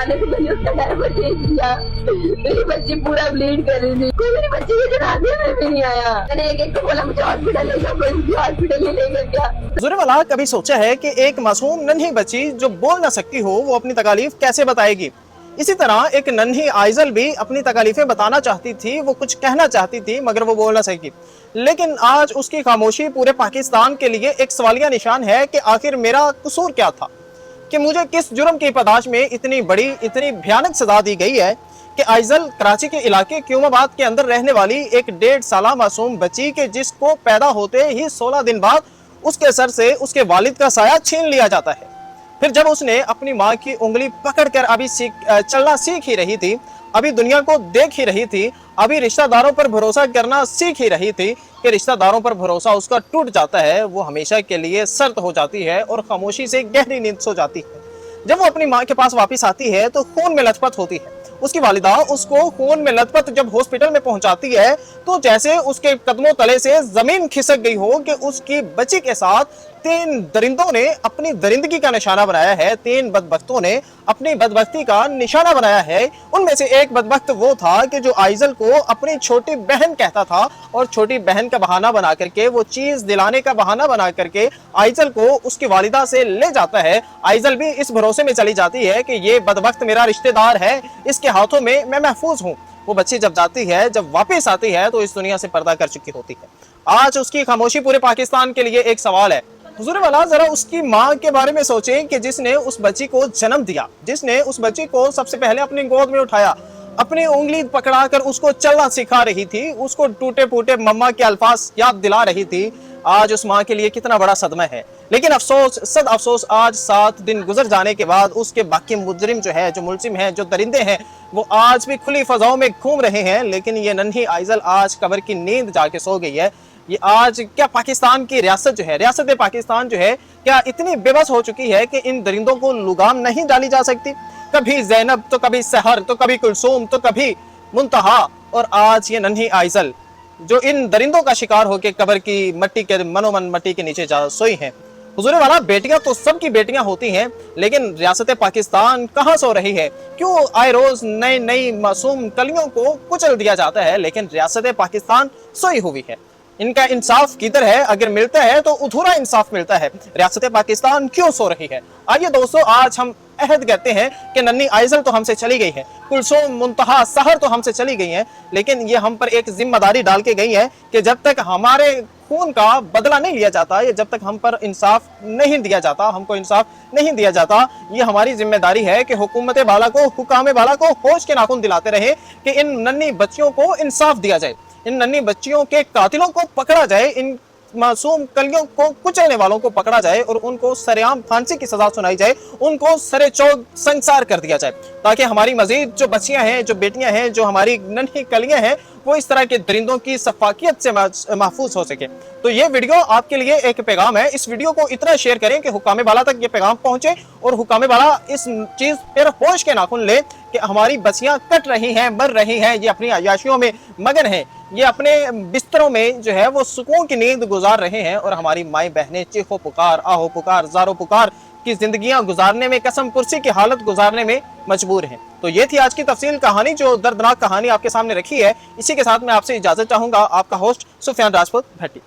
जाने से मैंने उसका डायपर चेंज किया। मेरी बच्ची पूरा ब्लीड कर रही थी, कोई मेरी बच्ची के जनाजे में भी नहीं आया। मैंने एक को बोला मुझे हॉस्पिटल ले जाओ, कोई मुझे हॉस्पिटल नहीं लेकर गया। हुजूर वाला कभी सोचा है कि एक मासूम नन्ही बच्ची जो बोल ना सकती हो वो अपनी तकलीफ कैसे बताएगी? इसी तरह एक नन्ही आइजल भी अपनी तकलीफें बताना चाहती थी, वो कुछ कहना चाहती थी मगर वो बोल ना सकी। लेकिन आज उसकी खामोशी पूरे पाकिस्तान के लिए एक सवालिया निशान है कि आखिर मेरा कसूर क्या था, कि मुझे किस जुर्म की पादाश में इतनी बड़ी इतनी भयानक सजा दी गई है कि आइजल कराची के इलाके क्यूमाबाद के अंदर रहने वाली एक 1.5 साला मासूम बच्ची के जिसको पैदा होते ही 16 दिन बाद उसके सर से उसके वालिद का साया छीन लिया जाता है। फिर जब उसने अपनी माँ की उंगली पकड़कर अभी चलना सीख ही रही थी, अभी दुनिया को देख ही रही थी, अभी रिश्तेदारों पर भरोसा करना सीख ही रही थी कि रिश्तेदारों पर भरोसा उसका टूट जाता है, वो हमेशा के लिए सर्द हो जाती है और खामोशी से गहरी नींद सो जाती है। जब वो अपनी माँ के पास वापस आती है तो खून में लथपथ होती है। उसकी वालिदा उसको खून में लथपथ जब हॉस्पिटल में पहुंचाती है तो जैसे उसके कदमों तले से जमीन खिसक गई हो कि उसकी बच्ची के साथ 3 दरिंदों ने अपनी दरिंदगी का निशाना बनाया है, 3 बदबख्तों ने अपनी बदबख्ती का निशाना बनाया है। उनमें से एक बदबख्त वो था कि जो आइजल को अपनी छोटी बहन कहता था और छोटी बहन का बहाना बना करके, वो चीज दिलाने का बहाना बना करके आइजल को उसकी वालिदा से ले जाता है। आइजल भी इस भरोसे में चली जाती है कि ये बदबख्त मेरा रिश्तेदार है, इसके हाथों में मैं महफूज हूँ। वो बच्ची जब जाती है, जब वापस आती है तो इस दुनिया से पर्दा कर चुकी होती है। आज उसकी खामोशी पूरे पाकिस्तान के लिए एक सवाल है। हुजूर वाला जरा उसकी माँ के बारे में सोचें कि जिसने उस बच्ची को जन्म दिया, जिसने उस बच्ची को सबसे पहले अपनी गोद में उठाया, अपनी उंगली पकड़ाकर उसको चलना सिखा रही थी, उसको टूटे फूटे मम्मा के अल्फाज याद दिला रही थी। आज उस माँ के लिए कितना बड़ा सदमा है। लेकिन अफसोस, सद अफसोस, आज 7 दिन गुजर जाने के बाद उसके बाकी मुजरिम जो है, जो मुलजिम है, जो दरिंदे हैं, वो आज भी खुली फजाओं में घूम रहे हैं। लेकिन ये नन्ही आइजल आज कब्र की नींद जाके सो गई है। ये आज क्या पाकिस्तान की रियासत जो है, रियासत पाकिस्तान जो है, क्या इतनी बेबस हो चुकी है कि इन दरिंदों को लुगाम नहीं डाली जा सकती? कभी ज़ैनब तो कभी सहर तो कभी कुलसूम तो कभी मुंतहा, और आज ये नन्ही आइजल जो इन दरिंदों का शिकार होकर कब्र की मट्टी के मनोमन मट्टी के नीचे जा सोई हैं। हुजूर वाला बेटियां तो सबकी बेटियां होती हैं, लेकिन रियासत पाकिस्तान कहाँ सो रही है? क्यों आए रोज नई नई मासूम कलियों को कुचल दिया जाता है, लेकिन रियासत पाकिस्तान सोई हुई है। इनका इंसाफ किधर है? अगर मिलता है तो अधूरा इंसाफ मिलता है। रियासत पाकिस्तान क्यों सो रही है? आइए दोस्तों, आज हम अहद कहते हैं कि नन्ही आइजल तो हमसे चली गई है, कुलसूम, मुंतहा, सहर तो हमसे चली गई हैं, लेकिन ये हम पर एक जिम्मेदारी डाल के गई है कि जब तक हमारे खून का बदला नहीं लिया जाता, या जब तक हम पर इंसाफ नहीं दिया जाता, हमको इंसाफ नहीं दिया जाता, ये हमारी जिम्मेदारी है कि हुकूमत बाला को, हुकाम बाला को होश के नाखून दिलाते रहे कि इन नन्ही बच्चियों को इंसाफ दिया जाए, इन नन्ही बच्चियों के कातिलों को पकड़ा जाए, इन मासूम कलियों को कुचलने वालों को पकड़ा जाए और उनको सरेआम फांसी की सजा सुनाई जाए, उनको सरे चौक संसार कर दिया जाए, ताकि हमारी मजीद जो बच्चियां हैं, जो बेटियां हैं, जो हमारी नन्ही कलियां हैं, वो इस तरह के दरिंदों की सफाकियत से महफूज हो सके। तो ये वीडियो आपके लिए एक पैगाम है। इस वीडियो को इतना शेयर करें कि हुकाम बाला तक ये पैगाम पहुंचे और हुकाम बाला इस चीज पर होश के नाखून ले कि हमारी बच्चियां कट रही हैं, मर रही हैं, ये अपनी अयाशियों में मगन हैं, ये अपने बिस्तरों में जो है वो सुकून की नींद गुजार रहे हैं, और हमारी माई बहनें चीखो पुकार, आहो पुकार, जारो पुकार की जिंदगियां गुजारने में, कसम पुरसी की हालत गुजारने में मजबूर हैं। तो ये थी आज की तफसील कहानी, जो दर्दनाक कहानी आपके सामने रखी है। इसी के साथ मैं आपसे इजाजत चाहूंगा। आपका होस्ट सुफियान राजपूत भट्टी।